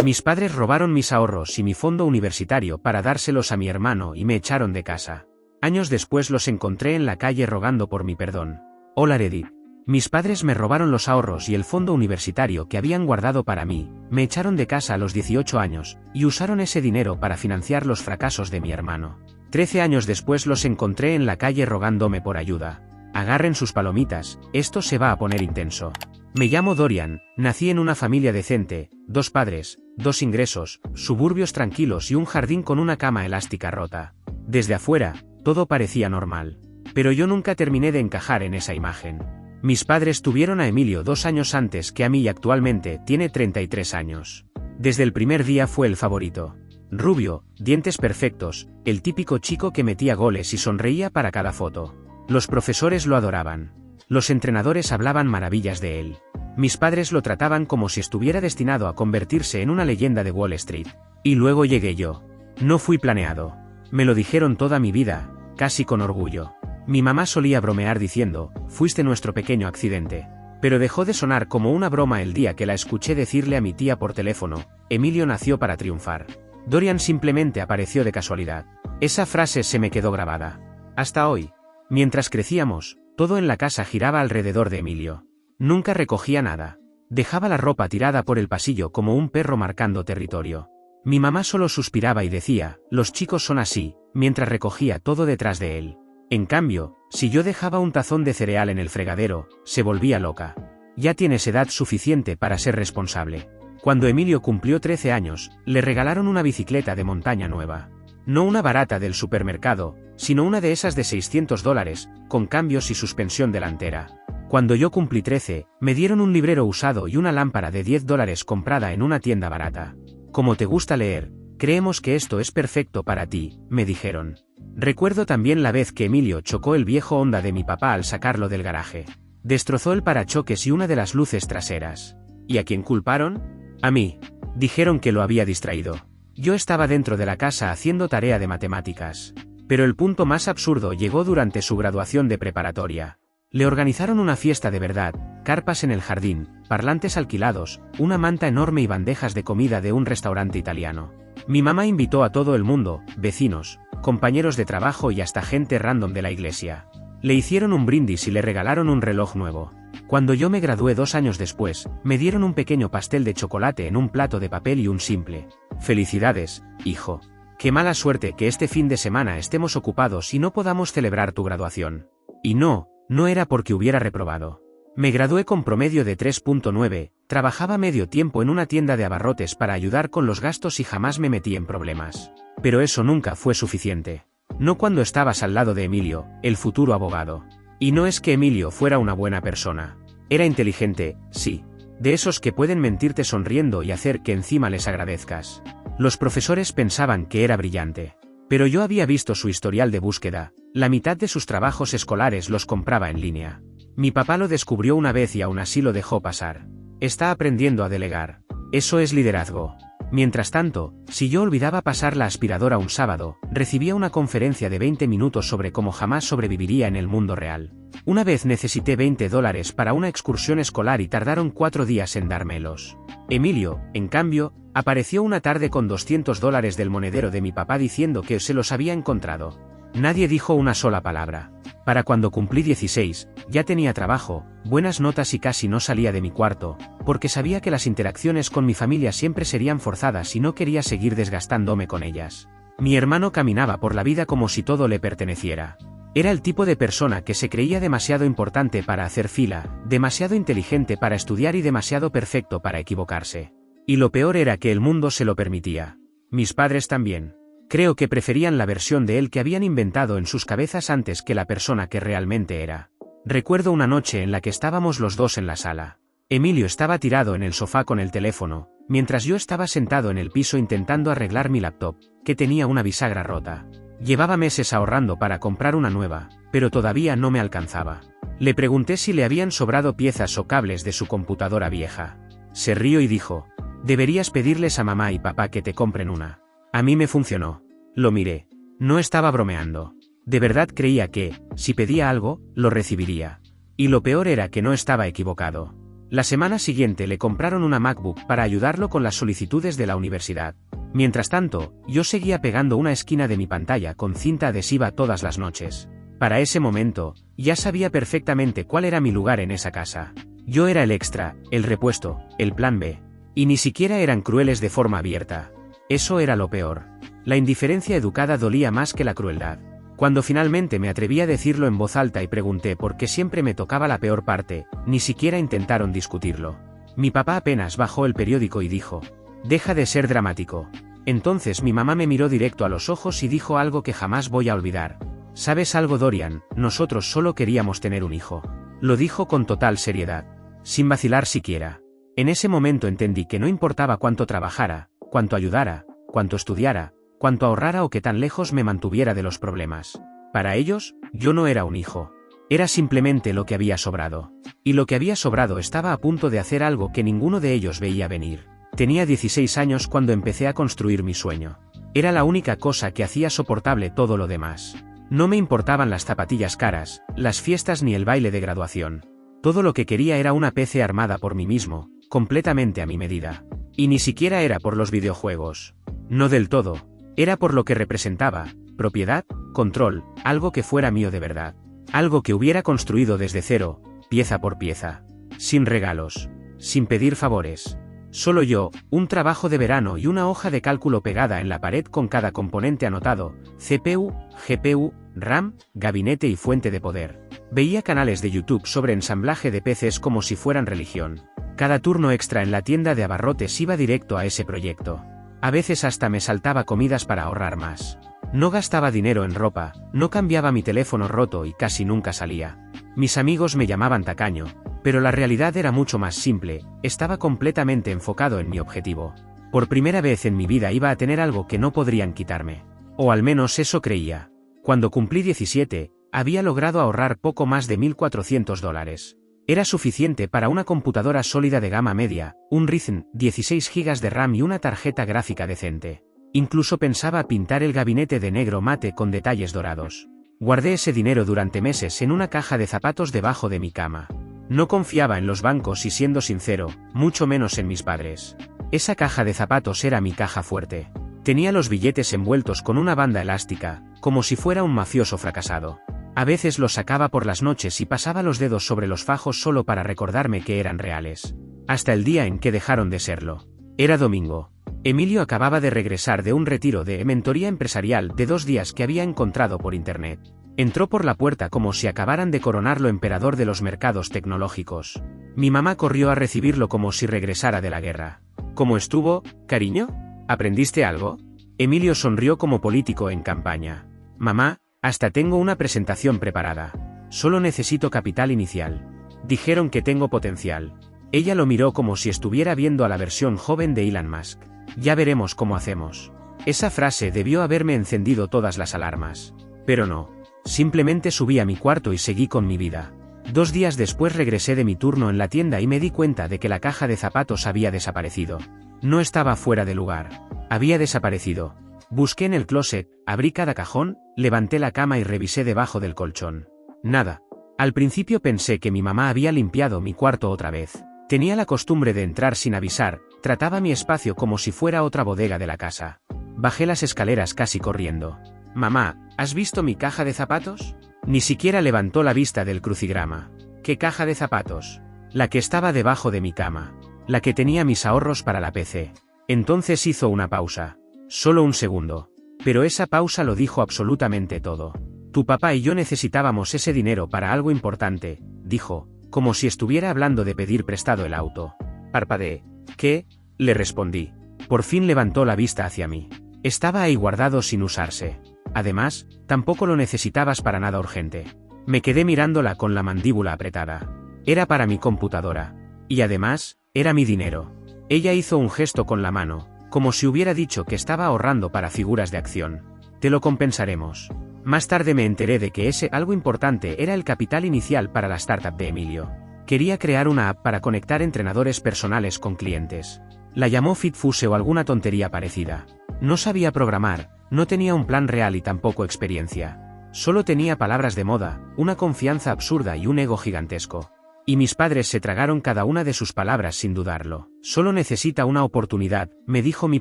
Mis padres robaron mis ahorros y mi fondo universitario para dárselos a mi hermano y me echaron de casa. Años después los encontré en la calle rogando por mi perdón. Hola Edith. Mis padres me robaron los ahorros y el fondo universitario que habían guardado para mí, me echaron de casa a los 18 años, y usaron ese dinero para financiar los fracasos de mi hermano. 13 años después los encontré en la calle rogándome por ayuda. Agarren sus palomitas, esto se va a poner intenso. Me llamo Dorian, nací en una familia decente, 2 padres, 2 ingresos, suburbios tranquilos y un jardín con una cama elástica rota. Desde afuera, todo parecía normal. Pero yo nunca terminé de encajar en esa imagen. Mis padres tuvieron a Emilio 2 años antes que a mí y actualmente tiene 33 años. Desde el primer día fue el favorito. Rubio, dientes perfectos, el típico chico que metía goles y sonreía para cada foto. Los profesores lo adoraban. Los entrenadores hablaban maravillas de él. Mis padres lo trataban como si estuviera destinado a convertirse en una leyenda de Wall Street. Y luego llegué yo. No fui planeado. Me lo dijeron toda mi vida, casi con orgullo. Mi mamá solía bromear diciendo, fuiste nuestro pequeño accidente. Pero dejó de sonar como una broma el día que la escuché decirle a mi tía por teléfono, Emilio nació para triunfar. Dorian simplemente apareció de casualidad. Esa frase se me quedó grabada. Hasta hoy. Mientras crecíamos, todo en la casa giraba alrededor de Emilio. Nunca recogía nada. Dejaba la ropa tirada por el pasillo como un perro marcando territorio. Mi mamá solo suspiraba y decía, los chicos son así, mientras recogía todo detrás de él. En cambio, si yo dejaba un tazón de cereal en el fregadero, se volvía loca. Ya tienes edad suficiente para ser responsable. Cuando Emilio cumplió 13 años, le regalaron una bicicleta de montaña nueva. No una barata del supermercado, sino una de esas de $600, con cambios y suspensión delantera. Cuando yo cumplí 13, me dieron un librero usado y una lámpara de $10 comprada en una tienda barata. Como te gusta leer, creemos que esto es perfecto para ti, me dijeron. Recuerdo también la vez que Emilio chocó el viejo Honda de mi papá al sacarlo del garaje. Destrozó el parachoques y una de las luces traseras. ¿Y a quién culparon? A mí. Dijeron que lo había distraído. Yo estaba dentro de la casa haciendo tarea de matemáticas. Pero el punto más absurdo llegó durante su graduación de preparatoria. Le organizaron una fiesta de verdad, carpas en el jardín, parlantes alquilados, una manta enorme y bandejas de comida de un restaurante italiano. Mi mamá invitó a todo el mundo, vecinos, compañeros de trabajo y hasta gente random de la iglesia. Le hicieron un brindis y le regalaron un reloj nuevo. Cuando yo me gradué 2 años después, me dieron un pequeño pastel de chocolate en un plato de papel y un simple. Felicidades, hijo. Qué mala suerte que este fin de semana estemos ocupados y no podamos celebrar tu graduación. Y no era porque hubiera reprobado. Me gradué con promedio de 3.9, trabajaba medio tiempo en una tienda de abarrotes para ayudar con los gastos y jamás me metí en problemas. Pero eso nunca fue suficiente. No cuando estabas al lado de Emilio, el futuro abogado. Y no es que Emilio fuera una buena persona. Era inteligente, sí. De esos que pueden mentirte sonriendo y hacer que encima les agradezcas. Los profesores pensaban que era brillante. Pero yo había visto su historial de búsqueda, la mitad de sus trabajos escolares los compraba en línea. Mi papá lo descubrió una vez y aún así lo dejó pasar. Está aprendiendo a delegar. Eso es liderazgo. Mientras tanto, si yo olvidaba pasar la aspiradora un sábado, recibía una conferencia de 20 minutos sobre cómo jamás sobreviviría en el mundo real. Una vez necesité $20 para una excursión escolar y tardaron 4 días en dármelos. Emilio, en cambio, apareció una tarde con $200 del monedero de mi papá diciendo que se los había encontrado. Nadie dijo una sola palabra. Para cuando cumplí 16, ya tenía trabajo, buenas notas y casi no salía de mi cuarto, porque sabía que las interacciones con mi familia siempre serían forzadas y no quería seguir desgastándome con ellas. Mi hermano caminaba por la vida como si todo le perteneciera. Era el tipo de persona que se creía demasiado importante para hacer fila, demasiado inteligente para estudiar y demasiado perfecto para equivocarse. Y lo peor era que el mundo se lo permitía. Mis padres también. Creo que preferían la versión de él que habían inventado en sus cabezas antes que la persona que realmente era. Recuerdo una noche en la que estábamos los dos en la sala. Emilio estaba tirado en el sofá con el teléfono, mientras yo estaba sentado en el piso intentando arreglar mi laptop, que tenía una bisagra rota. Llevaba meses ahorrando para comprar una nueva, pero todavía no me alcanzaba. Le pregunté si le habían sobrado piezas o cables de su computadora vieja. Se rió y dijo, deberías pedirles a mamá y papá que te compren una. A mí me funcionó. Lo miré. No estaba bromeando. De verdad creía que, si pedía algo, lo recibiría. Y lo peor era que no estaba equivocado. La semana siguiente le compraron una MacBook para ayudarlo con las solicitudes de la universidad. Mientras tanto, yo seguía pegando una esquina de mi pantalla con cinta adhesiva todas las noches. Para ese momento, ya sabía perfectamente cuál era mi lugar en esa casa. Yo era el extra, el repuesto, el plan B. Y ni siquiera eran crueles de forma abierta. Eso era lo peor. La indiferencia educada dolía más que la crueldad. Cuando finalmente me atreví a decirlo en voz alta y pregunté por qué siempre me tocaba la peor parte, ni siquiera intentaron discutirlo. Mi papá apenas bajó el periódico y dijo: «Deja de ser dramático». Entonces mi mamá me miró directo a los ojos y dijo algo que jamás voy a olvidar. «¿Sabes algo, Dorian? Nosotros solo queríamos tener un hijo». Lo dijo con total seriedad, sin vacilar siquiera. En ese momento entendí que no importaba cuánto trabajara, cuánto ayudara, cuánto estudiara, cuánto ahorrara o qué tan lejos me mantuviera de los problemas. Para ellos, yo no era un hijo. Era simplemente lo que había sobrado. Y lo que había sobrado estaba a punto de hacer algo que ninguno de ellos veía venir. Tenía 16 años cuando empecé a construir mi sueño. Era la única cosa que hacía soportable todo lo demás. No me importaban las zapatillas caras, las fiestas ni el baile de graduación. Todo lo que quería era una PC armada por mí mismo, completamente a mi medida. Y ni siquiera era por los videojuegos. No del todo. Era por lo que representaba: propiedad, control, algo que fuera mío de verdad. Algo que hubiera construido desde cero, pieza por pieza. Sin regalos. Sin pedir favores. Solo yo, un trabajo de verano y una hoja de cálculo pegada en la pared con cada componente anotado: CPU, GPU, RAM, gabinete y fuente de poder. Veía canales de YouTube sobre ensamblaje de PCs como si fueran religión. Cada turno extra en la tienda de abarrotes iba directo a ese proyecto. A veces hasta me saltaba comidas para ahorrar más. No gastaba dinero en ropa, no cambiaba mi teléfono roto y casi nunca salía. Mis amigos me llamaban tacaño, pero la realidad era mucho más simple. Estaba completamente enfocado en mi objetivo. Por primera vez en mi vida iba a tener algo que no podrían quitarme. O al menos eso creía. Cuando cumplí 17, había logrado ahorrar poco más de $1.400. Era suficiente para una computadora sólida de gama media, un Ryzen, 16 GB de RAM y una tarjeta gráfica decente. Incluso pensaba pintar el gabinete de negro mate con detalles dorados. Guardé ese dinero durante meses en una caja de zapatos debajo de mi cama. No confiaba en los bancos y, siendo sincero, mucho menos en mis padres. Esa caja de zapatos era mi caja fuerte. Tenía los billetes envueltos con una banda elástica, como si fuera un mafioso fracasado. A veces los sacaba por las noches y pasaba los dedos sobre los fajos solo para recordarme que eran reales. Hasta el día en que dejaron de serlo. Era domingo. Emilio acababa de regresar de un retiro de mentoría empresarial de 2 días que había encontrado por internet. Entró por la puerta como si acabaran de coronarlo emperador de los mercados tecnológicos. Mi mamá corrió a recibirlo como si regresara de la guerra. ¿Cómo estuvo, cariño? ¿Aprendiste algo? Emilio sonrió como político en campaña. Mamá, hasta tengo una presentación preparada. Solo necesito capital inicial. Dijeron que tengo potencial. Ella lo miró como si estuviera viendo a la versión joven de Elon Musk. Ya veremos cómo hacemos. Esa frase debió haberme encendido todas las alarmas. Pero no. Simplemente subí a mi cuarto y seguí con mi vida. 2 días después regresé de mi turno en la tienda y me di cuenta de que la caja de zapatos había desaparecido. No estaba fuera de lugar. Había desaparecido. Busqué en el closet, abrí cada cajón, levanté la cama y revisé debajo del colchón. Nada. Al principio pensé que mi mamá había limpiado mi cuarto otra vez. Tenía la costumbre de entrar sin avisar, trataba mi espacio como si fuera otra bodega de la casa. Bajé las escaleras casi corriendo. Mamá, ¿has visto mi caja de zapatos? Ni siquiera levantó la vista del crucigrama. ¿Qué caja de zapatos? La que estaba debajo de mi cama. La que tenía mis ahorros para la PC. Entonces hizo una pausa. Solo un segundo. Pero esa pausa lo dijo absolutamente todo. Tu papá y yo necesitábamos ese dinero para algo importante, dijo, como si estuviera hablando de pedir prestado el auto. Parpadeé. ¿Qué? Le respondí. Por fin levantó la vista hacia mí. Estaba ahí guardado sin usarse. Además, tampoco lo necesitabas para nada urgente. Me quedé mirándola con la mandíbula apretada. Era para mi computadora. Y además, era mi dinero. Ella hizo un gesto con la mano, como si hubiera dicho que estaba ahorrando para figuras de acción. Te lo compensaremos. Más tarde me enteré de que ese algo importante era el capital inicial para la startup de Emilio. Quería crear una app para conectar entrenadores personales con clientes. La llamó FitFuse o alguna tontería parecida. No sabía programar, no tenía un plan real y tampoco experiencia. Solo tenía palabras de moda, una confianza absurda y un ego gigantesco. Y mis padres se tragaron cada una de sus palabras sin dudarlo. Solo necesita una oportunidad, me dijo mi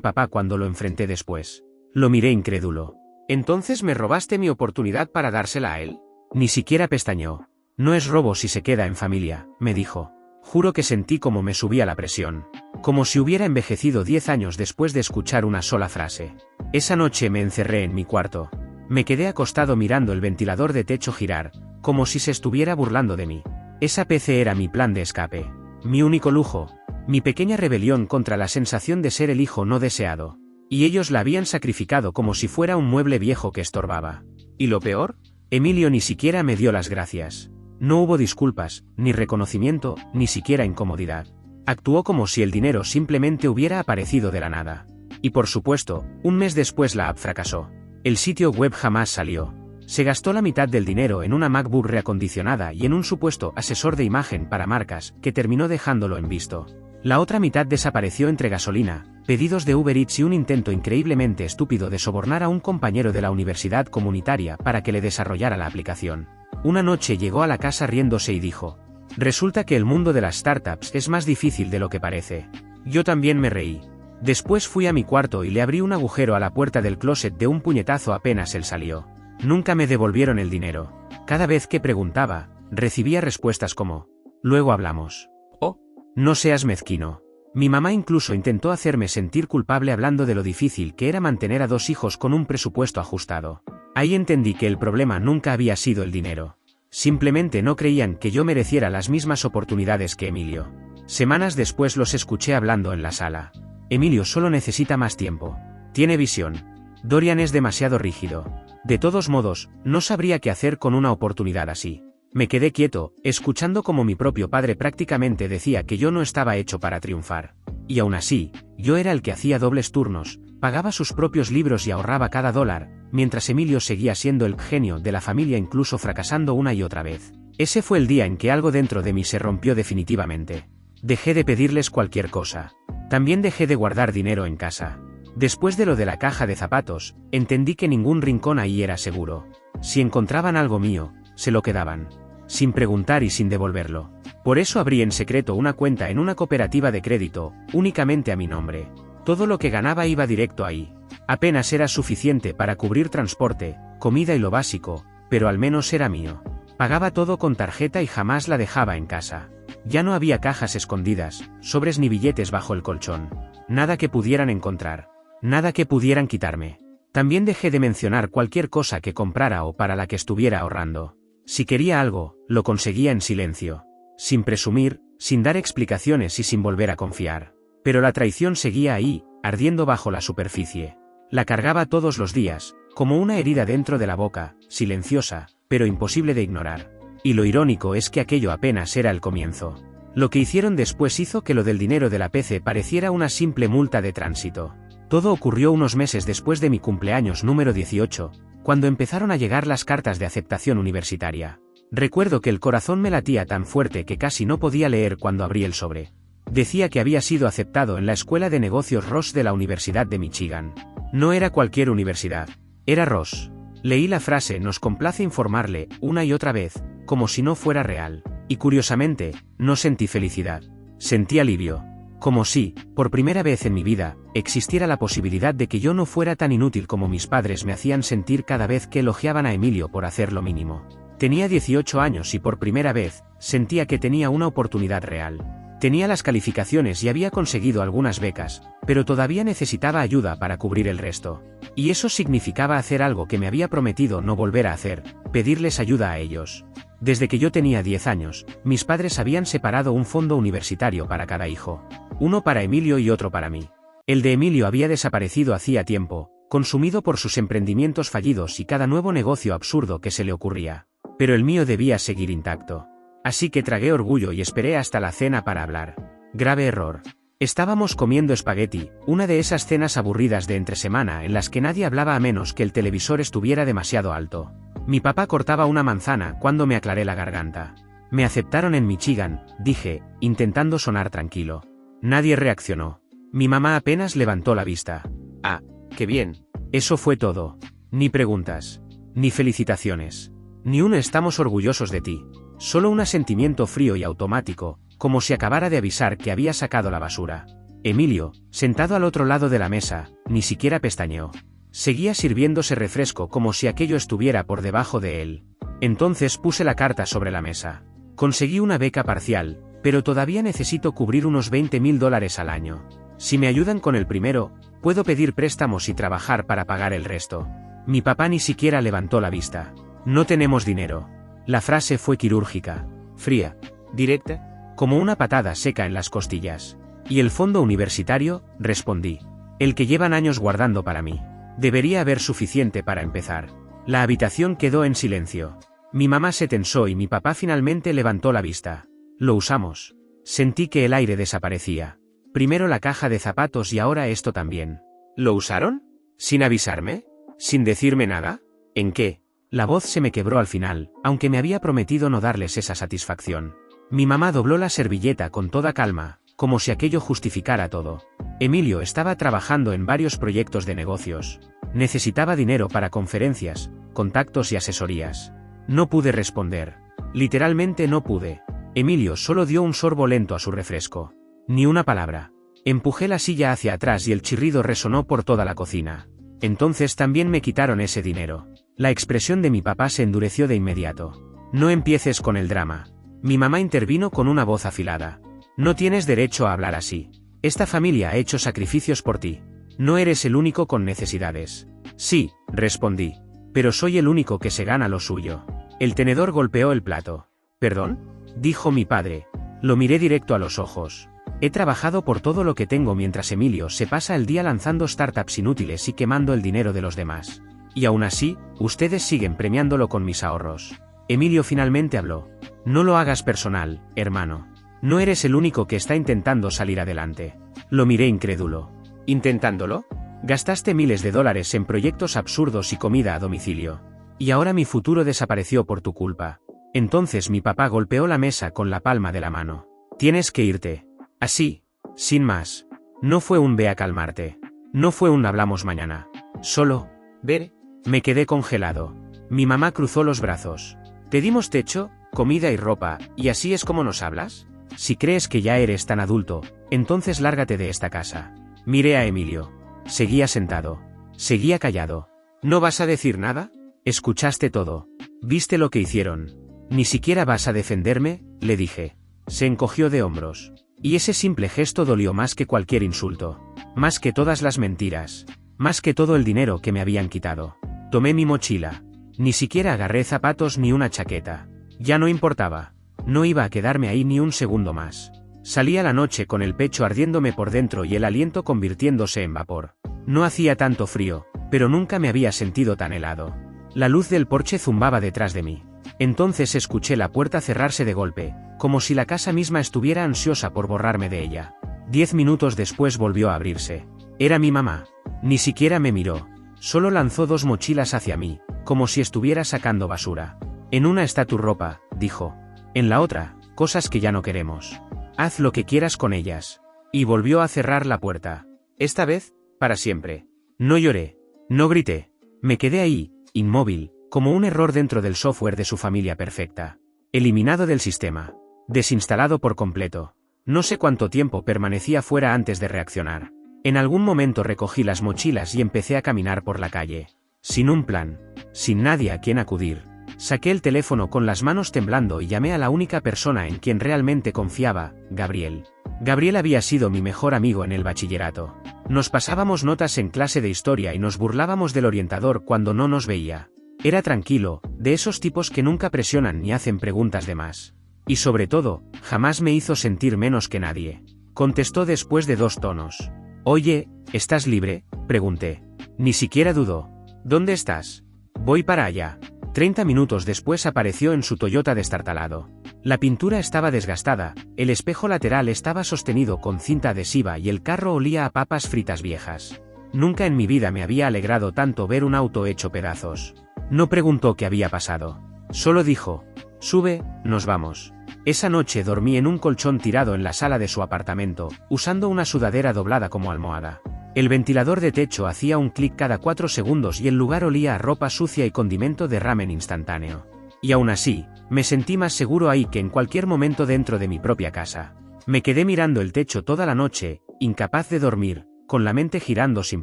papá cuando lo enfrenté después. Lo miré incrédulo. ¿Entonces me robaste mi oportunidad para dársela a él? Ni siquiera pestañeó. No es robo si se queda en familia, me dijo. Juro que sentí como me subía la presión. Como si hubiera envejecido 10 años después de escuchar una sola frase. Esa noche me encerré en mi cuarto. Me quedé acostado mirando el ventilador de techo girar, como si se estuviera burlando de mí. Esa PC era mi plan de escape. Mi único lujo. Mi pequeña rebelión contra la sensación de ser el hijo no deseado. Y ellos la habían sacrificado como si fuera un mueble viejo que estorbaba. ¿Y lo peor? Emilio ni siquiera me dio las gracias. No hubo disculpas, ni reconocimiento, ni siquiera incomodidad. Actuó como si el dinero simplemente hubiera aparecido de la nada. Y por supuesto, un mes después la app fracasó. El sitio web jamás salió. Se gastó la mitad del dinero en una MacBook reacondicionada y en un supuesto asesor de imagen para marcas, que terminó dejándolo en visto. La otra mitad desapareció entre gasolina, pedidos de Uber Eats y un intento increíblemente estúpido de sobornar a un compañero de la universidad comunitaria para que le desarrollara la aplicación. Una noche llegó a la casa riéndose y dijo: resulta que el mundo de las startups es más difícil de lo que parece. Yo también me reí. Después fui a mi cuarto y le abrí un agujero a la puerta del closet de un puñetazo apenas él salió. Nunca me devolvieron el dinero. Cada vez que preguntaba, recibía respuestas como: luego hablamos. Oh, no seas mezquino. Mi mamá incluso intentó hacerme sentir culpable hablando de lo difícil que era mantener a 2 hijos con un presupuesto ajustado. Ahí entendí que el problema nunca había sido el dinero. Simplemente no creían que yo mereciera las mismas oportunidades que Emilio. Semanas después los escuché hablando en la sala. Emilio solo necesita más tiempo. Tiene visión. Dorian es demasiado rígido. De todos modos, no sabría qué hacer con una oportunidad así. Me quedé quieto, escuchando como mi propio padre prácticamente decía que yo no estaba hecho para triunfar. Y aún así, yo era el que hacía dobles turnos, pagaba sus propios libros y ahorraba cada dólar, mientras Emilio seguía siendo el genio de la familia incluso fracasando una y otra vez. Ese fue el día en que algo dentro de mí se rompió definitivamente. Dejé de pedirles cualquier cosa. También dejé de guardar dinero en casa. Después de lo de la caja de zapatos, entendí que ningún rincón ahí era seguro. Si encontraban algo mío, se lo quedaban. Sin preguntar y sin devolverlo. Por eso abrí en secreto una cuenta en una cooperativa de crédito, únicamente a mi nombre. Todo lo que ganaba iba directo ahí. Apenas era suficiente para cubrir transporte, comida y lo básico, pero al menos era mío. Pagaba todo con tarjeta y jamás la dejaba en casa. Ya no había cajas escondidas, sobres ni billetes bajo el colchón. Nada que pudieran encontrar. Nada que pudieran quitarme. También dejé de mencionar cualquier cosa que comprara o para la que estuviera ahorrando. Si quería algo, lo conseguía en silencio. Sin presumir, sin dar explicaciones y sin volver a confiar. Pero la traición seguía ahí, ardiendo bajo la superficie. La cargaba todos los días, como una herida dentro de la boca, silenciosa, pero imposible de ignorar. Y lo irónico es que aquello apenas era el comienzo. Lo que hicieron después hizo que lo del dinero de la PC pareciera una simple multa de tránsito. Todo ocurrió unos meses después de mi cumpleaños número 18, cuando empezaron a llegar las cartas de aceptación universitaria. Recuerdo que el corazón me latía tan fuerte que casi no podía leer cuando abrí el sobre. Decía que había sido aceptado en la Escuela de Negocios Ross de la Universidad de Michigan. No era cualquier universidad. Era Ross. Leí la frase "nos complace informarle", una y otra vez, como si no fuera real. Y curiosamente, no sentí felicidad. Sentí alivio. Como si, por primera vez en mi vida, existiera la posibilidad de que yo no fuera tan inútil como mis padres me hacían sentir cada vez que elogiaban a Emilio por hacer lo mínimo. Tenía 18 años y por primera vez, sentía que tenía una oportunidad real. Tenía las calificaciones y había conseguido algunas becas, pero todavía necesitaba ayuda para cubrir el resto. Y eso significaba hacer algo que me había prometido no volver a hacer, pedirles ayuda a ellos. Desde que yo tenía 10 años, mis padres habían separado un fondo universitario para cada hijo. Uno para Emilio y otro para mí. El de Emilio había desaparecido hacía tiempo, consumido por sus emprendimientos fallidos y cada nuevo negocio absurdo que se le ocurría. Pero el mío debía seguir intacto. Así que tragué orgullo y esperé hasta la cena para hablar. Grave error. Estábamos comiendo espagueti, una de esas cenas aburridas de entre semana en las que nadie hablaba a menos que el televisor estuviera demasiado alto. Mi papá cortaba una manzana cuando me aclaré la garganta. Me aceptaron en Michigan, dije, intentando sonar tranquilo. Nadie reaccionó. Mi mamá apenas levantó la vista. Ah, qué bien. Eso fue todo. Ni preguntas. Ni felicitaciones. Ni un "estamos orgullosos de ti". Solo un asentimiento frío y automático, como si acabara de avisar que había sacado la basura. Emilio, sentado al otro lado de la mesa, ni siquiera pestañeó. Seguía sirviéndose refresco como si aquello estuviera por debajo de él. Entonces puse la carta sobre la mesa. Conseguí una beca parcial, pero todavía necesito cubrir unos $20.000 al año. Si me ayudan con el primero, puedo pedir préstamos y trabajar para pagar el resto. Mi papá ni siquiera levantó la vista. No tenemos dinero. La frase fue quirúrgica, fría, directa, como una patada seca en las costillas. ¿Y el fondo universitario?, respondí. El que llevan años guardando para mí. Debería haber suficiente para empezar. La habitación quedó en silencio. Mi mamá se tensó y mi papá finalmente levantó la vista. Lo usamos. Sentí que el aire desaparecía. Primero la caja de zapatos y ahora esto también. ¿Lo usaron? ¿Sin avisarme? ¿Sin decirme nada? ¿En qué? La voz se me quebró al final, aunque me había prometido no darles esa satisfacción. Mi mamá dobló la servilleta con toda calma, como si aquello justificara todo. Emilio estaba trabajando en varios proyectos de negocios. Necesitaba dinero para conferencias, contactos y asesorías. No pude responder. Literalmente no pude. Emilio solo dio un sorbo lento a su refresco. Ni una palabra. Empujé la silla hacia atrás y el chirrido resonó por toda la cocina. Entonces también me quitaron ese dinero. La expresión de mi papá se endureció de inmediato. No empieces con el drama. Mi mamá intervino con una voz afilada. No tienes derecho a hablar así. Esta familia ha hecho sacrificios por ti. No eres el único con necesidades. Sí, respondí. Pero soy el único que se gana lo suyo. El tenedor golpeó el plato. ¿Perdón?, dijo mi padre. Lo miré directo a los ojos. He trabajado por todo lo que tengo mientras Emilio se pasa el día lanzando startups inútiles y quemando el dinero de los demás. Y aún así, ustedes siguen premiándolo con mis ahorros. Emilio finalmente habló. No lo hagas personal, hermano. No eres el único que está intentando salir adelante. Lo miré incrédulo. ¿Intentándolo? Gastaste miles de dólares en proyectos absurdos y comida a domicilio. Y ahora mi futuro desapareció por tu culpa. Entonces mi papá golpeó la mesa con la palma de la mano. Tienes que irte. Así, sin más. No fue un ve a calmarte. No fue un hablamos mañana. Solo, ver. Me quedé congelado. Mi mamá cruzó los brazos. Te dimos techo, comida y ropa, ¿y así es como nos hablas? Si crees que ya eres tan adulto, entonces lárgate de esta casa. Miré a Emilio. Seguía sentado. Seguía callado. ¿No vas a decir nada? Escuchaste todo. ¿Viste lo que hicieron? Ni siquiera vas a defenderme, le dije. Se encogió de hombros. Y ese simple gesto dolió más que cualquier insulto. Más que todas las mentiras. Más que todo el dinero que me habían quitado. Tomé mi mochila. Ni siquiera agarré zapatos ni una chaqueta. Ya no importaba. No iba a quedarme ahí ni un segundo más. Salí a la noche con el pecho ardiéndome por dentro y el aliento convirtiéndose en vapor. No hacía tanto frío, pero nunca me había sentido tan helado. La luz del porche zumbaba detrás de mí. Entonces escuché la puerta cerrarse de golpe, como si la casa misma estuviera ansiosa por borrarme de ella. 10 minutos después volvió a abrirse. Era mi mamá. Ni siquiera me miró. Solo lanzó 2 mochilas hacia mí, como si estuviera sacando basura. En una está tu ropa, dijo. En la otra, cosas que ya no queremos. Haz lo que quieras con ellas. Y volvió a cerrar la puerta. Esta vez, para siempre. No lloré. No grité. Me quedé ahí, inmóvil, como un error dentro del software de su familia perfecta. Eliminado del sistema. Desinstalado por completo. No sé cuánto tiempo permanecía fuera antes de reaccionar. En algún momento recogí las mochilas y empecé a caminar por la calle. Sin un plan. Sin nadie a quien acudir. Saqué el teléfono con las manos temblando y llamé a la única persona en quien realmente confiaba, Gabriel. Gabriel había sido mi mejor amigo en el bachillerato. Nos pasábamos notas en clase de historia y nos burlábamos del orientador cuando no nos veía. Era tranquilo, de esos tipos que nunca presionan ni hacen preguntas de más. Y sobre todo, jamás me hizo sentir menos que nadie. Contestó después de 2 tonos. Oye, ¿estás libre?, pregunté. Ni siquiera dudó. ¿Dónde estás? Voy para allá. 30 minutos después apareció en su Toyota destartalado. La pintura estaba desgastada, el espejo lateral estaba sostenido con cinta adhesiva y el carro olía a papas fritas viejas. Nunca en mi vida me había alegrado tanto ver un auto hecho pedazos. No preguntó qué había pasado. Solo dijo, sube, nos vamos. Esa noche dormí en un colchón tirado en la sala de su apartamento, usando una sudadera doblada como almohada. El ventilador de techo hacía un clic cada 4 segundos y el lugar olía a ropa sucia y condimento de ramen instantáneo. Y aún así, me sentí más seguro ahí que en cualquier momento dentro de mi propia casa. Me quedé mirando el techo toda la noche, incapaz de dormir, con la mente girando sin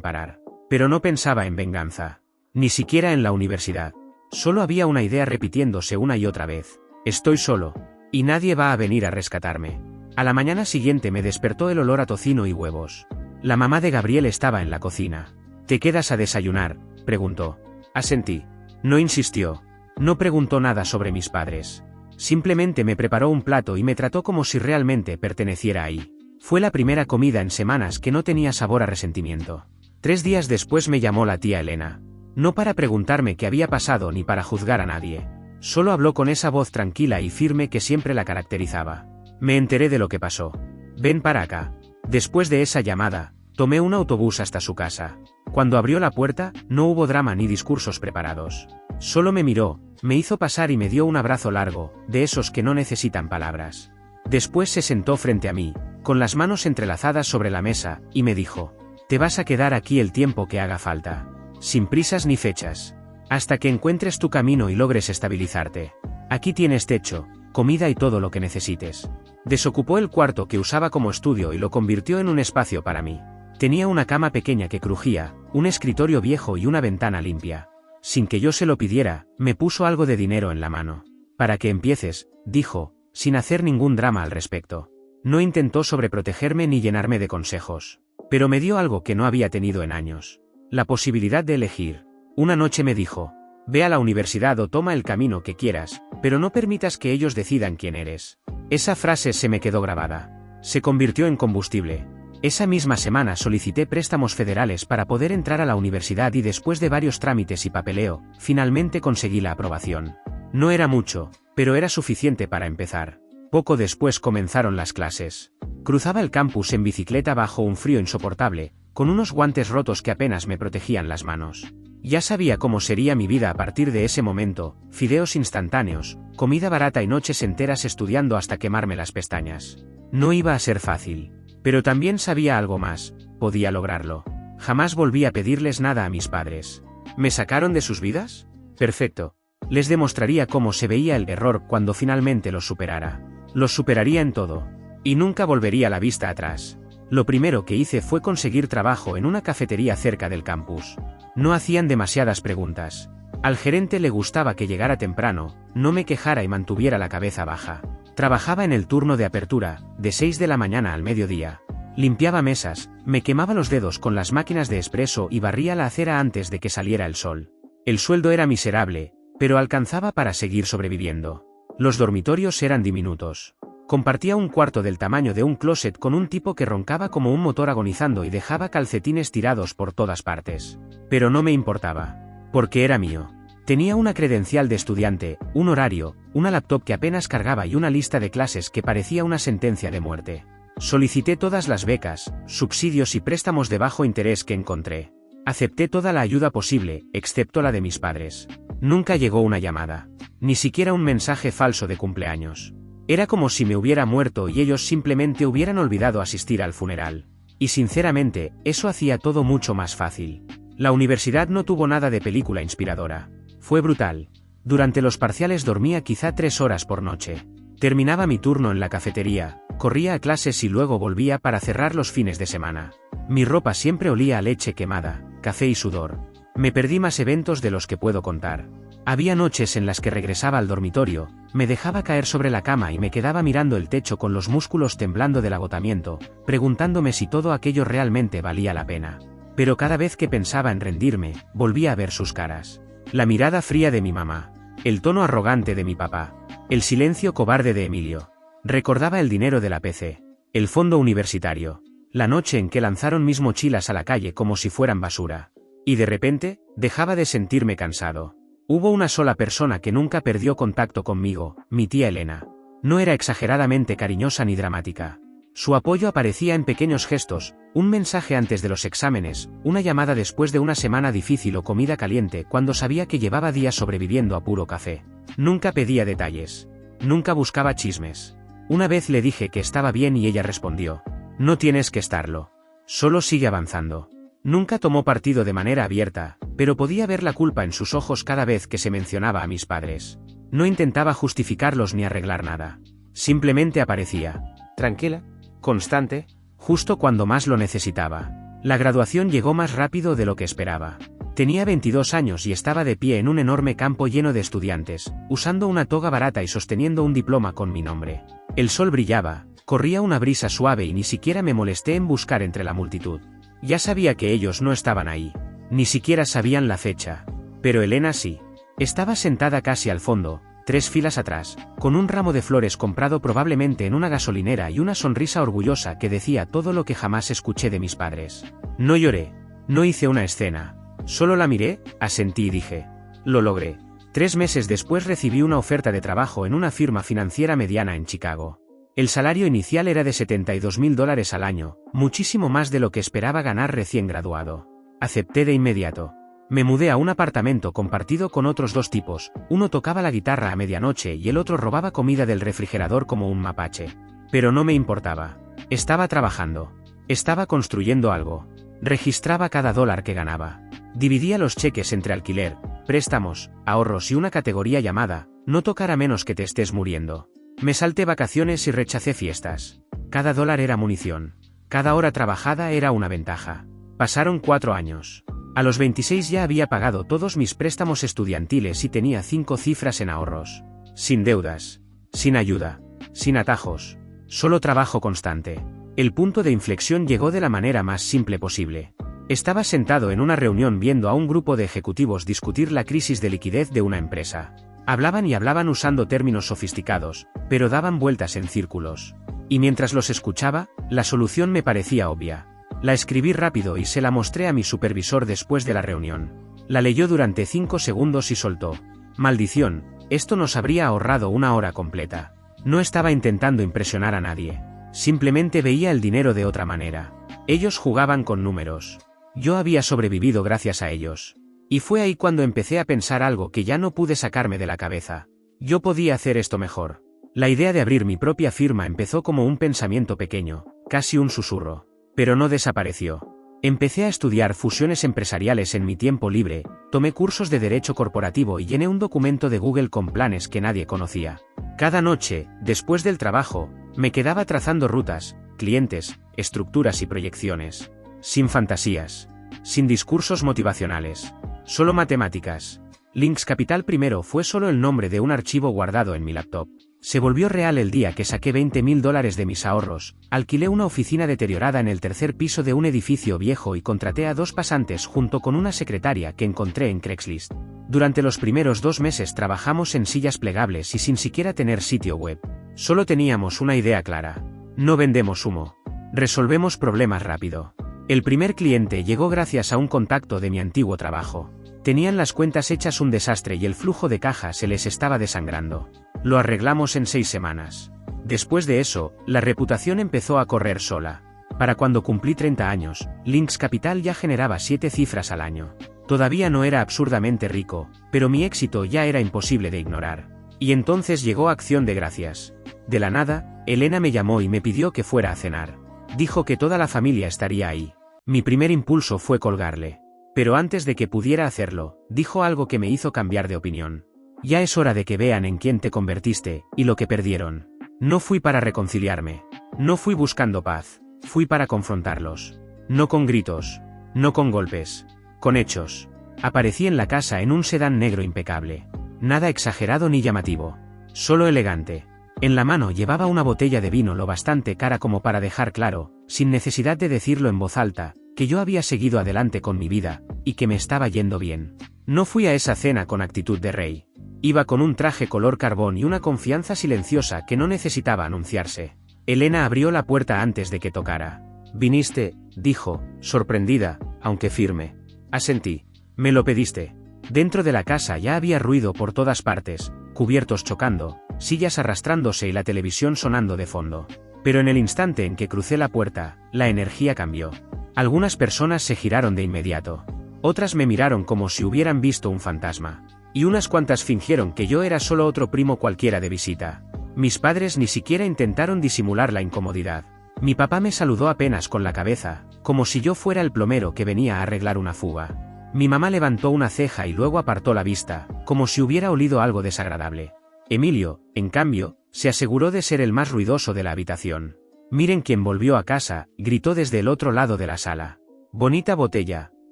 parar. Pero no pensaba en venganza. Ni siquiera en la universidad. Solo había una idea repitiéndose una y otra vez. Estoy solo. Y nadie va a venir a rescatarme. A la mañana siguiente me despertó el olor a tocino y huevos. La mamá de Gabriel estaba en la cocina. ¿Te quedas a desayunar?, preguntó. Asentí. No insistió. No preguntó nada sobre mis padres. Simplemente me preparó un plato y me trató como si realmente perteneciera ahí. Fue la primera comida en semanas que no tenía sabor a resentimiento. 3 días después me llamó la tía Elena. No para preguntarme qué había pasado ni para juzgar a nadie. Solo habló con esa voz tranquila y firme que siempre la caracterizaba. Me enteré de lo que pasó. Ven para acá. Después de esa llamada, tomé un autobús hasta su casa. Cuando abrió la puerta, no hubo drama ni discursos preparados. Solo me miró, me hizo pasar y me dio un abrazo largo, de esos que no necesitan palabras. Después se sentó frente a mí, con las manos entrelazadas sobre la mesa, y me dijo: te vas a quedar aquí el tiempo que haga falta. Sin prisas ni fechas. Hasta que encuentres tu camino y logres estabilizarte. Aquí tienes techo, comida y todo lo que necesites. Desocupó el cuarto que usaba como estudio y lo convirtió en un espacio para mí. Tenía una cama pequeña que crujía, un escritorio viejo y una ventana limpia. Sin que yo se lo pidiera, me puso algo de dinero en la mano. Para que empieces, dijo, sin hacer ningún drama al respecto. No intentó sobreprotegerme ni llenarme de consejos. Pero me dio algo que no había tenido en años. La posibilidad de elegir. Una noche me dijo: ve a la universidad o toma el camino que quieras, pero no permitas que ellos decidan quién eres. Esa frase se me quedó grabada. Se convirtió en combustible. Esa misma semana solicité préstamos federales para poder entrar a la universidad y después de varios trámites y papeleo, finalmente conseguí la aprobación. No era mucho, pero era suficiente para empezar. Poco después comenzaron las clases. Cruzaba el campus en bicicleta bajo un frío insoportable, con unos guantes rotos que apenas me protegían las manos. Ya sabía cómo sería mi vida a partir de ese momento: fideos instantáneos, comida barata y noches enteras estudiando hasta quemarme las pestañas. No iba a ser fácil. Pero también sabía algo más: podía lograrlo. Jamás volví a pedirles nada a mis padres. ¿Me sacaron de sus vidas? Perfecto. Les demostraría cómo se veía el error cuando finalmente los superara. Los superaría en todo. Y nunca volvería la vista atrás. Lo primero que hice fue conseguir trabajo en una cafetería cerca del campus. No hacían demasiadas preguntas. Al gerente le gustaba que llegara temprano, no me quejara y mantuviera la cabeza baja. Trabajaba en el turno de apertura, de 6 de la mañana al mediodía. Limpiaba mesas, me quemaba los dedos con las máquinas de espresso y barría la acera antes de que saliera el sol. El sueldo era miserable, pero alcanzaba para seguir sobreviviendo. Los dormitorios eran diminutos. Compartía un cuarto del tamaño de un closet con un tipo que roncaba como un motor agonizando y dejaba calcetines tirados por todas partes. Pero no me importaba. Porque era mío. Tenía una credencial de estudiante, un horario, una laptop que apenas cargaba y una lista de clases que parecía una sentencia de muerte. Solicité todas las becas, subsidios y préstamos de bajo interés que encontré. Acepté toda la ayuda posible, excepto la de mis padres. Nunca llegó una llamada. Ni siquiera un mensaje falso de cumpleaños. Era como si me hubiera muerto y ellos simplemente hubieran olvidado asistir al funeral. Y sinceramente, eso hacía todo mucho más fácil. La universidad no tuvo nada de película inspiradora. Fue brutal. Durante los parciales dormía quizá 3 horas por noche. Terminaba mi turno en la cafetería, corría a clases y luego volvía para cerrar los fines de semana. Mi ropa siempre olía a leche quemada, café y sudor. Me perdí más eventos de los que puedo contar. Había noches en las que regresaba al dormitorio, me dejaba caer sobre la cama y me quedaba mirando el techo con los músculos temblando del agotamiento, preguntándome si todo aquello realmente valía la pena. Pero cada vez que pensaba en rendirme, volvía a ver sus caras. La mirada fría de mi mamá, el tono arrogante de mi papá, el silencio cobarde de Emilio. Recordaba el dinero de la PC, el fondo universitario, la noche en que lanzaron mis mochilas a la calle como si fueran basura. Y de repente, dejaba de sentirme cansado. Hubo una sola persona que nunca perdió contacto conmigo, mi tía Elena. No era exageradamente cariñosa ni dramática. Su apoyo aparecía en pequeños gestos, un mensaje antes de los exámenes, una llamada después de una semana difícil o comida caliente cuando sabía que llevaba días sobreviviendo a puro café. Nunca pedía detalles. Nunca buscaba chismes. Una vez le dije que estaba bien y ella respondió: no tienes que estarlo. Solo sigue avanzando. Nunca tomó partido de manera abierta, pero podía ver la culpa en sus ojos cada vez que se mencionaba a mis padres. No intentaba justificarlos ni arreglar nada. Simplemente aparecía. Tranquila, constante, justo cuando más lo necesitaba. La graduación llegó más rápido de lo que esperaba. Tenía 22 años y estaba de pie en un enorme campo lleno de estudiantes, usando una toga barata y sosteniendo un diploma con mi nombre. El sol brillaba, corría una brisa suave y ni siquiera me molesté en buscar entre la multitud. Ya sabía que ellos no estaban ahí. Ni siquiera sabían la fecha. Pero Elena sí. Estaba sentada casi al fondo, 3 filas atrás, con un ramo de flores comprado probablemente en una gasolinera y una sonrisa orgullosa que decía todo lo que jamás escuché de mis padres. No lloré. No hice una escena. Solo la miré, asentí y dije. Lo logré. 3 meses después recibí una oferta de trabajo en una firma financiera mediana en Chicago. El salario inicial era de $72,000 al año, muchísimo más de lo que esperaba ganar recién graduado. Acepté de inmediato. Me mudé a un apartamento compartido con otros 2 tipos, uno tocaba la guitarra a medianoche y el otro robaba comida del refrigerador como un mapache. Pero no me importaba. Estaba trabajando. Estaba construyendo algo. Registraba cada dólar que ganaba. Dividía los cheques entre alquiler, préstamos, ahorros y una categoría llamada, no tocar a menos que te estés muriendo. Me salté vacaciones y rechacé fiestas. Cada dólar era munición. Cada hora trabajada era una ventaja. Pasaron 4 años. A los 26 ya había pagado todos mis préstamos estudiantiles y tenía 5 cifras en ahorros. Sin deudas. Sin ayuda. Sin atajos. Solo trabajo constante. El punto de inflexión llegó de la manera más simple posible. Estaba sentado en una reunión viendo a un grupo de ejecutivos discutir la crisis de liquidez de una empresa. Hablaban y hablaban usando términos sofisticados, pero daban vueltas en círculos. Y mientras los escuchaba, la solución me parecía obvia. La escribí rápido y se la mostré a mi supervisor después de la reunión. La leyó durante 5 segundos y soltó. Maldición, esto nos habría ahorrado una hora completa. No estaba intentando impresionar a nadie. Simplemente veía el dinero de otra manera. Ellos jugaban con números. Yo había sobrevivido gracias a ellos. Y fue ahí cuando empecé a pensar algo que ya no pude sacarme de la cabeza. Yo podía hacer esto mejor. La idea de abrir mi propia firma empezó como un pensamiento pequeño, casi un susurro. Pero no desapareció. Empecé a estudiar fusiones empresariales en mi tiempo libre, tomé cursos de derecho corporativo y llené un documento de Google con planes que nadie conocía. Cada noche, después del trabajo, me quedaba trazando rutas, clientes, estructuras y proyecciones. Sin fantasías. Sin discursos motivacionales. Solo matemáticas. Lynx Capital primero fue solo el nombre de un archivo guardado en mi laptop. Se volvió real el día que saqué $20,000 de mis ahorros, alquilé una oficina deteriorada en el 3er piso de un edificio viejo y contraté a 2 pasantes junto con una secretaria que encontré en Craigslist. Durante los primeros 2 meses trabajamos en sillas plegables y sin siquiera tener sitio web. Solo teníamos una idea clara. No vendemos humo. Resolvemos problemas rápido. El primer cliente llegó gracias a un contacto de mi antiguo trabajo. Tenían las cuentas hechas un desastre y el flujo de caja se les estaba desangrando. Lo arreglamos en 6 semanas. Después de eso, la reputación empezó a correr sola. Para cuando cumplí 30 años, Lynx Capital ya generaba 7 cifras al año. Todavía no era absurdamente rico, pero mi éxito ya era imposible de ignorar. Y entonces llegó Acción de Gracias. De la nada, Elena me llamó y me pidió que fuera a cenar. Dijo que toda la familia estaría ahí. Mi primer impulso fue colgarle. Pero antes de que pudiera hacerlo, dijo algo que me hizo cambiar de opinión. Ya es hora de que vean en quién te convertiste, y lo que perdieron. No fui para reconciliarme. No fui buscando paz. Fui para confrontarlos. No con gritos. No con golpes. Con hechos. Aparecí en la casa en un sedán negro impecable. Nada exagerado ni llamativo. Solo elegante. En la mano llevaba una botella de vino lo bastante cara como para dejar claro, sin necesidad de decirlo en voz alta, que yo había seguido adelante con mi vida, y que me estaba yendo bien. No fui a esa cena con actitud de rey. Iba con un traje color carbón y una confianza silenciosa que no necesitaba anunciarse. Elena abrió la puerta antes de que tocara. «Viniste», dijo, sorprendida, aunque firme. Asentí. «Me lo pediste». Dentro de la casa ya había ruido por todas partes, cubiertos chocando, sillas arrastrándose y la televisión sonando de fondo. Pero en el instante en que crucé la puerta, la energía cambió. Algunas personas se giraron de inmediato. Otras me miraron como si hubieran visto un fantasma. Y unas cuantas fingieron que yo era solo otro primo cualquiera de visita. Mis padres ni siquiera intentaron disimular la incomodidad. Mi papá me saludó apenas con la cabeza, como si yo fuera el plomero que venía a arreglar una fuga. Mi mamá levantó una ceja y luego apartó la vista, como si hubiera olido algo desagradable. Emilio, en cambio, se aseguró de ser el más ruidoso de la habitación. Miren quién volvió a casa, gritó desde el otro lado de la sala. Bonita botella,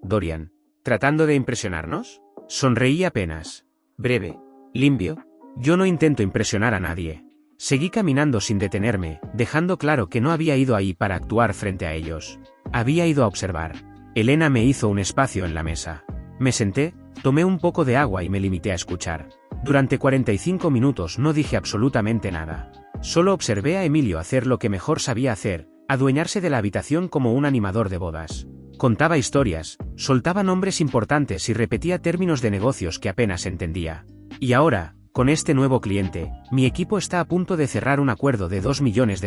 Dorian. ¿Tratando de impresionarnos? Sonreí apenas. Breve. Limpio. Yo no intento impresionar a nadie. Seguí caminando sin detenerme, dejando claro que no había ido ahí para actuar frente a ellos. Había ido a observar. Elena me hizo un espacio en la mesa. Me senté, tomé un poco de agua y me limité a escuchar. Durante 45 minutos no dije absolutamente nada. Solo observé a Emilio hacer lo que mejor sabía hacer, adueñarse de la habitación como un animador de bodas. Contaba historias, soltaba nombres importantes y repetía términos de negocios que apenas entendía. Y ahora, con este nuevo cliente, mi equipo está a punto de cerrar un acuerdo de $2 millones.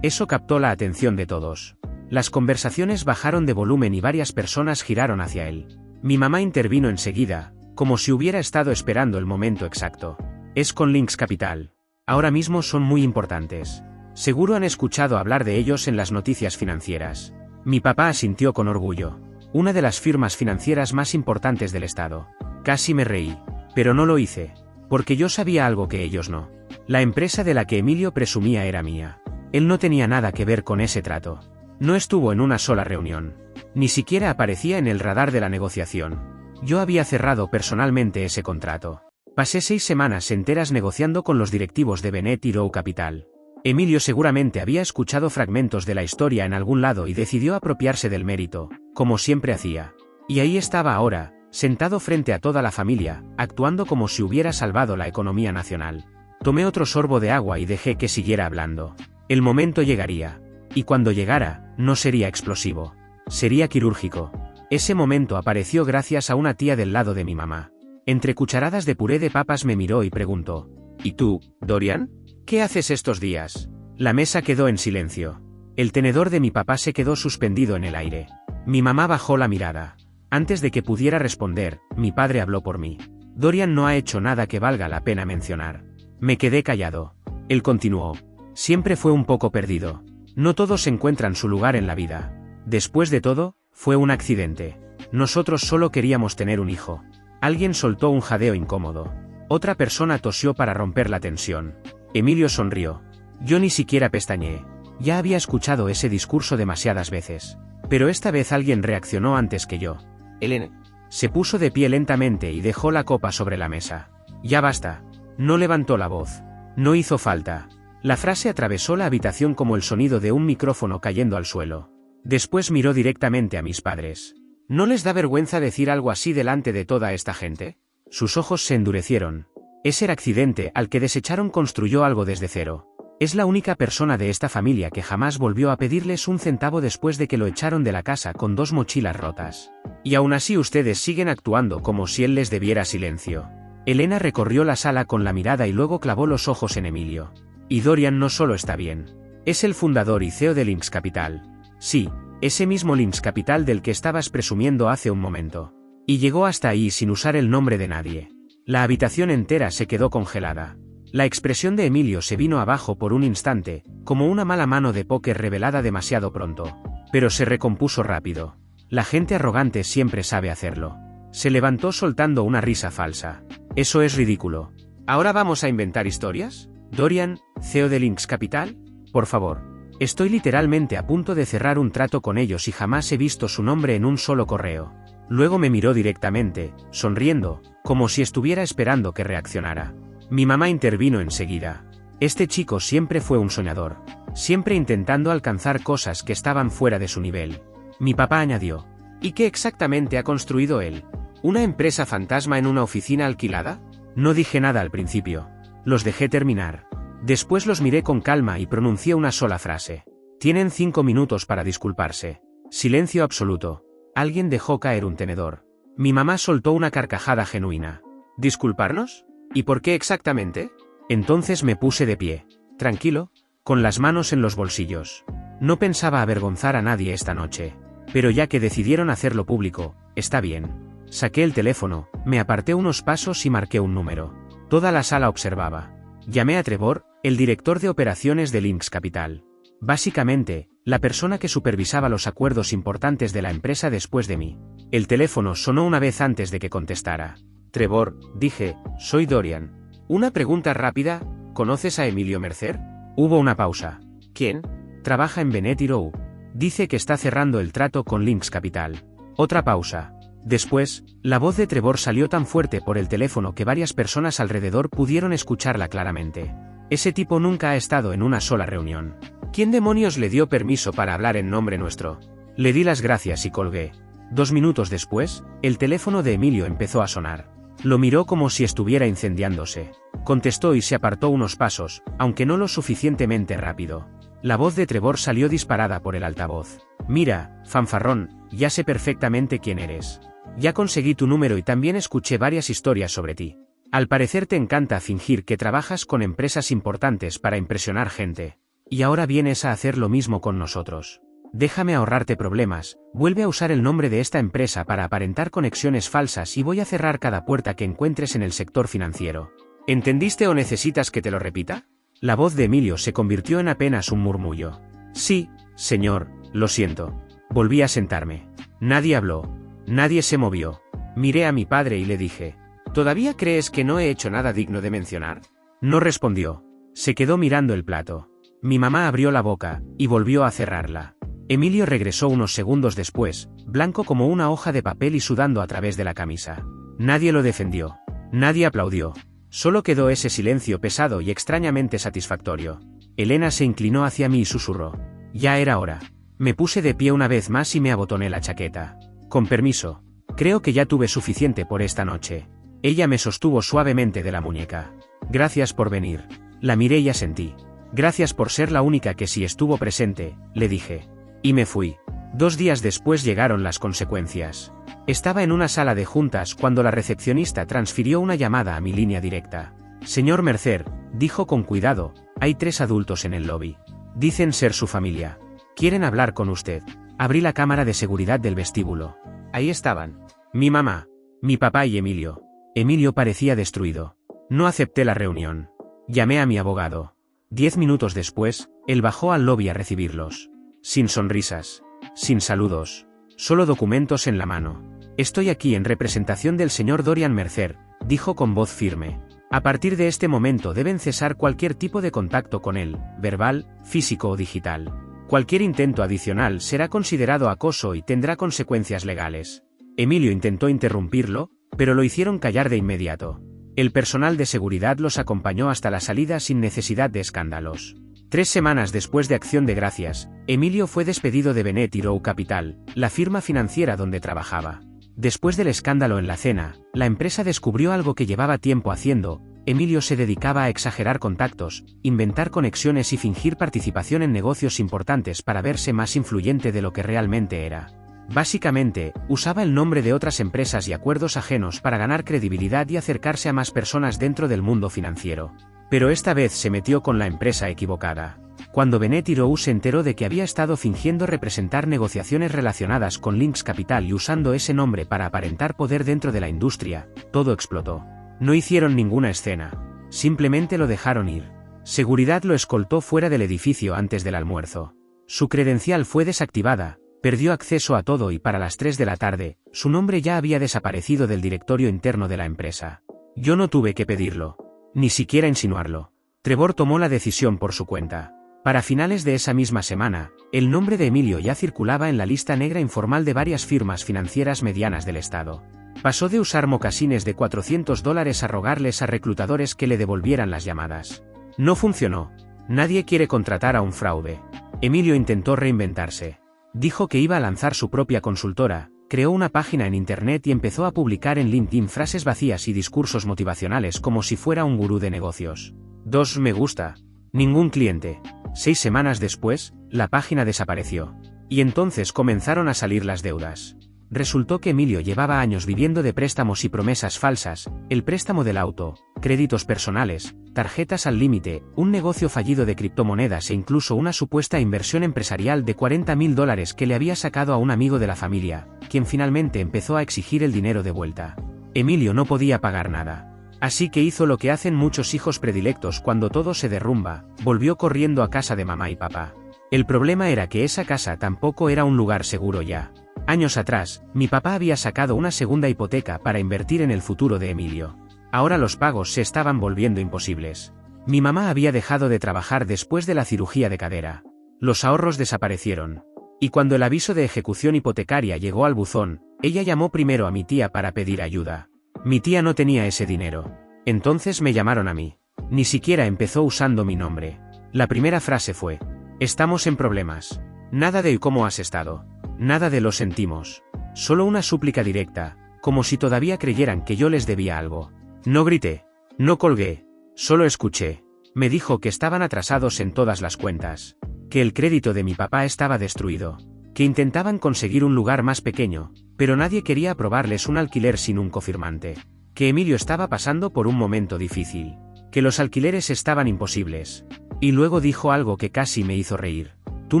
Eso captó la atención de todos. Las conversaciones bajaron de volumen y varias personas giraron hacia él. Mi mamá intervino enseguida, como si hubiera estado esperando el momento exacto. Es con Lynx Capital. Ahora mismo son muy importantes. Seguro han escuchado hablar de ellos en las noticias financieras. Mi papá asintió con orgullo. Una de las firmas financieras más importantes del estado. Casi me reí. Pero no lo hice. Porque yo sabía algo que ellos no. La empresa de la que Emilio presumía era mía. Él no tenía nada que ver con ese trato. No estuvo en una sola reunión. Ni siquiera aparecía en el radar de la negociación. Yo había cerrado personalmente ese contrato. Pasé 6 semanas enteras negociando con los directivos de Bennett y Rowe Capital. Emilio seguramente había escuchado fragmentos de la historia en algún lado y decidió apropiarse del mérito, como siempre hacía. Y ahí estaba ahora, sentado frente a toda la familia, actuando como si hubiera salvado la economía nacional. Tomé otro sorbo de agua y dejé que siguiera hablando. El momento llegaría. Y cuando llegara, no sería explosivo. Sería quirúrgico. Ese momento apareció gracias a una tía del lado de mi mamá. Entre cucharadas de puré de papas me miró y preguntó: ¿Y tú, Dorian? ¿Qué haces estos días? La mesa quedó en silencio. El tenedor de mi papá se quedó suspendido en el aire. Mi mamá bajó la mirada. Antes de que pudiera responder, mi padre habló por mí. Dorian no ha hecho nada que valga la pena mencionar. Me quedé callado. Él continuó. Siempre fue un poco perdido. No todos encuentran su lugar en la vida. Después de todo, fue un accidente. Nosotros solo queríamos tener un hijo. Alguien soltó un jadeo incómodo. Otra persona tosió para romper la tensión. Emilio sonrió. Yo ni siquiera pestañeé. Ya había escuchado ese discurso demasiadas veces. Pero esta vez alguien reaccionó antes que yo. Elena. Se puso de pie lentamente y dejó la copa sobre la mesa. Ya basta. No levantó la voz. No hizo falta. La frase atravesó la habitación como el sonido de un micrófono cayendo al suelo. Después miró directamente a mis padres. ¿No les da vergüenza decir algo así delante de toda esta gente? Sus ojos se endurecieron. Ese accidente al que desecharon construyó algo desde cero. Es la única persona de esta familia que jamás volvió a pedirles un centavo después de que lo echaron de la casa con 2 mochilas rotas. Y aún así ustedes siguen actuando como si él les debiera silencio. Elena recorrió la sala con la mirada y luego clavó los ojos en Emilio. Y Dorian no solo está bien. Es el fundador y CEO de Lynx Capital. Sí, ese mismo Lynx Capital del que estabas presumiendo hace un momento. Y llegó hasta ahí sin usar el nombre de nadie. La habitación entera se quedó congelada. La expresión de Emilio se vino abajo por un instante, como una mala mano de póker revelada demasiado pronto. Pero se recompuso rápido. La gente arrogante siempre sabe hacerlo. Se levantó soltando una risa falsa. Eso es ridículo. ¿Ahora vamos a inventar historias? Dorian, CEO de Lynx Capital, por favor. Estoy literalmente a punto de cerrar un trato con ellos y jamás he visto su nombre en un solo correo. Luego me miró directamente, sonriendo, como si estuviera esperando que reaccionara. Mi mamá intervino enseguida. Este chico siempre fue un soñador, siempre intentando alcanzar cosas que estaban fuera de su nivel. Mi papá añadió: ¿Y qué exactamente ha construido él? ¿Una empresa fantasma en una oficina alquilada? No dije nada al principio. Los dejé terminar. Después los miré con calma y pronuncié una sola frase. Tienen 5 minutos para disculparse. Silencio absoluto. Alguien dejó caer un tenedor. Mi mamá soltó una carcajada genuina. ¿Disculparnos? ¿Y por qué exactamente? Entonces me puse de pie, tranquilo, con las manos en los bolsillos. No pensaba avergonzar a nadie esta noche. Pero ya que decidieron hacerlo público, está bien. Saqué el teléfono, me aparté unos pasos y marqué un número. Toda la sala observaba. Llamé a Trevor, el director de operaciones de Lynx Capital. Básicamente, la persona que supervisaba los acuerdos importantes de la empresa después de mí. El teléfono sonó una vez antes de que contestara. Trevor, dije, soy Dorian. Una pregunta rápida, ¿conoces a Emilio Mercer? Hubo una pausa. ¿Quién? Trabaja en Bennett Rowe. Dice que está cerrando el trato con Lynx Capital. Otra pausa. Después, la voz de Trevor salió tan fuerte por el teléfono que varias personas alrededor pudieron escucharla claramente. Ese tipo nunca ha estado en una sola reunión. ¿Quién demonios le dio permiso para hablar en nombre nuestro? Le di las gracias y colgué. 2 minutos después, el teléfono de Emilio empezó a sonar. Lo miró como si estuviera incendiándose. Contestó y se apartó unos pasos, aunque no lo suficientemente rápido. La voz de Trevor salió disparada por el altavoz. Mira, fanfarrón, ya sé perfectamente quién eres. Ya conseguí tu número y también escuché varias historias sobre ti. Al parecer te encanta fingir que trabajas con empresas importantes para impresionar gente. Y ahora vienes a hacer lo mismo con nosotros. Déjame ahorrarte problemas, vuelve a usar el nombre de esta empresa para aparentar conexiones falsas y voy a cerrar cada puerta que encuentres en el sector financiero. ¿Entendiste o necesitas que te lo repita? La voz de Emilio se convirtió en apenas un murmullo. Sí, señor, lo siento. Volví a sentarme. Nadie habló. Nadie se movió. Miré a mi padre y le dije, ¿todavía crees que no he hecho nada digno de mencionar? No respondió. Se quedó mirando el plato. Mi mamá abrió la boca, y volvió a cerrarla. Emilio regresó unos segundos después, blanco como una hoja de papel y sudando a través de la camisa. Nadie lo defendió. Nadie aplaudió. Solo quedó ese silencio pesado y extrañamente satisfactorio. Elena se inclinó hacia mí y susurró. Ya era hora. Me puse de pie una vez más y me abotoné la chaqueta. Con permiso. Creo que ya tuve suficiente por esta noche. Ella me sostuvo suavemente de la muñeca. Gracias por venir. La miré y asentí. Gracias por ser la única que sí estuvo presente, le dije. Y me fui. 2 días después llegaron las consecuencias. Estaba en una sala de juntas cuando la recepcionista transfirió una llamada a mi línea directa. Señor Mercer, dijo con cuidado, hay 3 adultos en el lobby. Dicen ser su familia. Quieren hablar con usted. Abrí la cámara de seguridad del vestíbulo. Ahí estaban. Mi mamá, mi papá y Emilio. Emilio parecía destruido. No acepté la reunión. Llamé a mi abogado. 10 minutos después, él bajó al lobby a recibirlos. Sin sonrisas. Sin saludos. Solo documentos en la mano. Estoy aquí en representación del señor Dorian Mercer, dijo con voz firme. A partir de este momento deben cesar cualquier tipo de contacto con él, verbal, físico o digital. Cualquier intento adicional será considerado acoso y tendrá consecuencias legales. Emilio intentó interrumpirlo, pero lo hicieron callar de inmediato. El personal de seguridad los acompañó hasta la salida sin necesidad de escándalos. 3 semanas después de Acción de Gracias, Emilio fue despedido de Bennett Rowe Capital, la firma financiera donde trabajaba. Después del escándalo en la cena, la empresa descubrió algo que llevaba tiempo haciendo. Emilio se dedicaba a exagerar contactos, inventar conexiones y fingir participación en negocios importantes para verse más influyente de lo que realmente era. Básicamente, usaba el nombre de otras empresas y acuerdos ajenos para ganar credibilidad y acercarse a más personas dentro del mundo financiero. Pero esta vez se metió con la empresa equivocada. Cuando Bennett Rowe se enteró de que había estado fingiendo representar negociaciones relacionadas con Lynx Capital y usando ese nombre para aparentar poder dentro de la industria, todo explotó. No hicieron ninguna escena. Simplemente lo dejaron ir. Seguridad lo escoltó fuera del edificio antes del almuerzo. Su credencial fue desactivada, perdió acceso a todo y para las 3 de la tarde, su nombre ya había desaparecido del directorio interno de la empresa. Yo no tuve que pedirlo. Ni siquiera insinuarlo. Trevor tomó la decisión por su cuenta. Para finales de esa misma semana, el nombre de Emilio ya circulaba en la lista negra informal de varias firmas financieras medianas del estado. Pasó de usar mocasines de $400 a rogarles a reclutadores que le devolvieran las llamadas. No funcionó. Nadie quiere contratar a un fraude. Emilio intentó reinventarse. Dijo que iba a lanzar su propia consultora. Creó una página en internet y empezó a publicar en LinkedIn frases vacías y discursos motivacionales como si fuera un gurú de negocios. 2 me gusta. Ningún cliente. 6 semanas después, la página desapareció. Y entonces comenzaron a salir las deudas. Resultó que Emilio llevaba años viviendo de préstamos y promesas falsas, el préstamo del auto, créditos personales, tarjetas al límite, un negocio fallido de criptomonedas e incluso una supuesta inversión empresarial de $40.000 que le había sacado a un amigo de la familia, quien finalmente empezó a exigir el dinero de vuelta. Emilio no podía pagar nada. Así que hizo lo que hacen muchos hijos predilectos cuando todo se derrumba, volvió corriendo a casa de mamá y papá. El problema era que esa casa tampoco era un lugar seguro ya. Años atrás, mi papá había sacado una segunda hipoteca para invertir en el futuro de Emilio. Ahora los pagos se estaban volviendo imposibles. Mi mamá había dejado de trabajar después de la cirugía de cadera. Los ahorros desaparecieron. Y cuando el aviso de ejecución hipotecaria llegó al buzón, ella llamó primero a mi tía para pedir ayuda. Mi tía no tenía ese dinero. Entonces me llamaron a mí. Ni siquiera empezó usando mi nombre. La primera frase fue: estamos en problemas. Nada de ¿cómo has estado? Nada de lo sentimos. Solo una súplica directa, como si todavía creyeran que yo les debía algo. No grité. No colgué. Solo escuché. Me dijo que estaban atrasados en todas las cuentas. Que el crédito de mi papá estaba destruido. Que intentaban conseguir un lugar más pequeño, pero nadie quería aprobarles un alquiler sin un cofirmante. Que Emilio estaba pasando por un momento difícil. Que los alquileres estaban imposibles. Y luego dijo algo que casi me hizo reír. Tú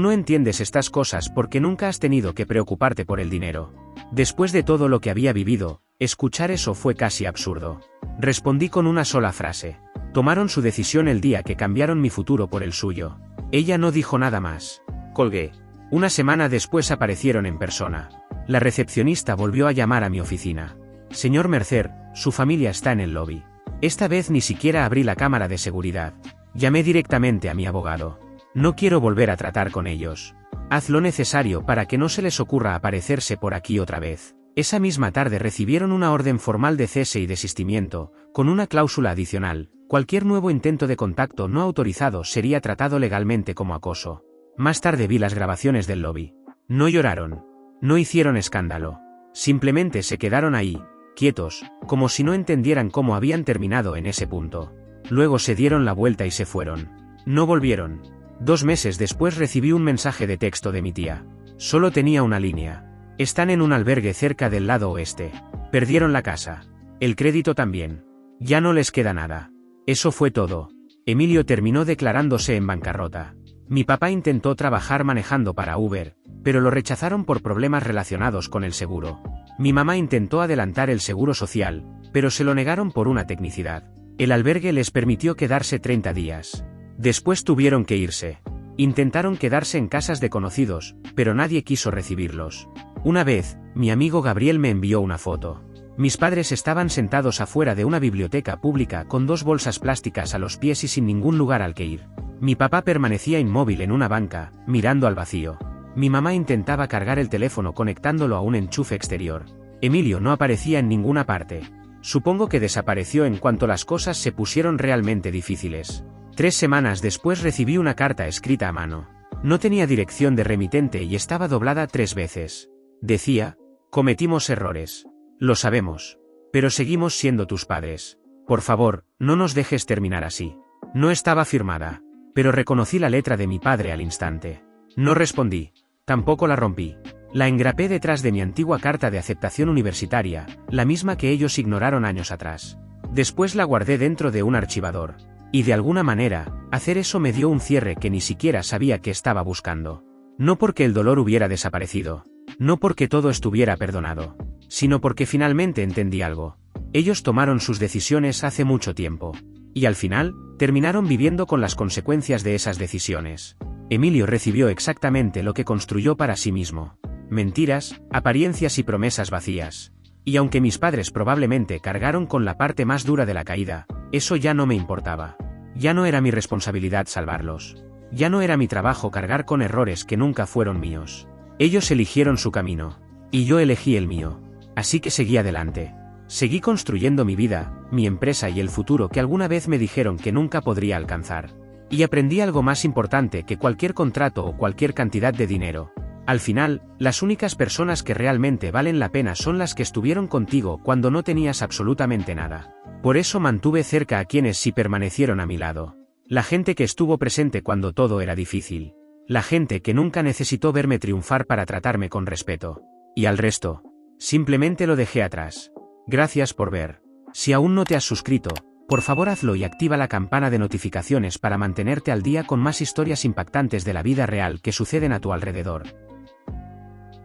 no entiendes estas cosas porque nunca has tenido que preocuparte por el dinero. Después de todo lo que había vivido, escuchar eso fue casi absurdo. Respondí con una sola frase. Tomaron su decisión el día que cambiaron mi futuro por el suyo. Ella no dijo nada más. Colgué. Una semana después aparecieron en persona. La recepcionista volvió a llamar a mi oficina. Señor Mercer, su familia está en el lobby. Esta vez ni siquiera abrí la cámara de seguridad. Llamé directamente a mi abogado. No quiero volver a tratar con ellos. Haz lo necesario para que no se les ocurra aparecerse por aquí otra vez. Esa misma tarde recibieron una orden formal de cese y desistimiento, con una cláusula adicional. Cualquier nuevo intento de contacto no autorizado sería tratado legalmente como acoso. Más tarde vi las grabaciones del lobby. No lloraron. No hicieron escándalo. Simplemente se quedaron ahí, quietos, como si no entendieran cómo habían terminado en ese punto. Luego se dieron la vuelta y se fueron. No volvieron. 2 meses después recibí un mensaje de texto de mi tía. Solo tenía una línea. Están en un albergue cerca del lado oeste. Perdieron la casa. El crédito también. Ya no les queda nada. Eso fue todo. Emilio terminó declarándose en bancarrota. Mi papá intentó trabajar manejando para Uber, pero lo rechazaron por problemas relacionados con el seguro. Mi mamá intentó adelantar el seguro social, pero se lo negaron por una tecnicidad. El albergue les permitió quedarse 30 días. Después tuvieron que irse. Intentaron quedarse en casas de conocidos, pero nadie quiso recibirlos. Una vez, mi amigo Gabriel me envió una foto. Mis padres estaban sentados afuera de una biblioteca pública con 2 bolsas plásticas a los pies y sin ningún lugar al que ir. Mi papá permanecía inmóvil en una banca, mirando al vacío. Mi mamá intentaba cargar el teléfono conectándolo a un enchufe exterior. Emilio no aparecía en ninguna parte. Supongo que desapareció en cuanto las cosas se pusieron realmente difíciles. 3 semanas después recibí una carta escrita a mano. No tenía dirección de remitente y estaba doblada 3 veces. Decía: cometimos errores. Lo sabemos. Pero seguimos siendo tus padres. Por favor, no nos dejes terminar así. No estaba firmada. Pero reconocí la letra de mi padre al instante. No respondí. Tampoco la rompí. La engrapé detrás de mi antigua carta de aceptación universitaria, la misma que ellos ignoraron años atrás. Después la guardé dentro de un archivador. Y de alguna manera, hacer eso me dio un cierre que ni siquiera sabía que estaba buscando. No porque el dolor hubiera desaparecido. No porque todo estuviera perdonado. Sino porque finalmente entendí algo. Ellos tomaron sus decisiones hace mucho tiempo. Y al final, terminaron viviendo con las consecuencias de esas decisiones. Emilio recibió exactamente lo que construyó para sí mismo. Mentiras, apariencias y promesas vacías. Y aunque mis padres probablemente cargaron con la parte más dura de la caída, eso ya no me importaba. Ya no era mi responsabilidad salvarlos. Ya no era mi trabajo cargar con errores que nunca fueron míos. Ellos eligieron su camino. Y yo elegí el mío. Así que seguí adelante. Seguí construyendo mi vida, mi empresa y el futuro que alguna vez me dijeron que nunca podría alcanzar. Y aprendí algo más importante que cualquier contrato o cualquier cantidad de dinero. Al final, las únicas personas que realmente valen la pena son las que estuvieron contigo cuando no tenías absolutamente nada. Por eso mantuve cerca a quienes sí permanecieron a mi lado. La gente que estuvo presente cuando todo era difícil. La gente que nunca necesitó verme triunfar para tratarme con respeto. Y al resto, simplemente lo dejé atrás. Gracias por ver. Si aún no te has suscrito, por favor hazlo y activa la campana de notificaciones para mantenerte al día con más historias impactantes de la vida real que suceden a tu alrededor.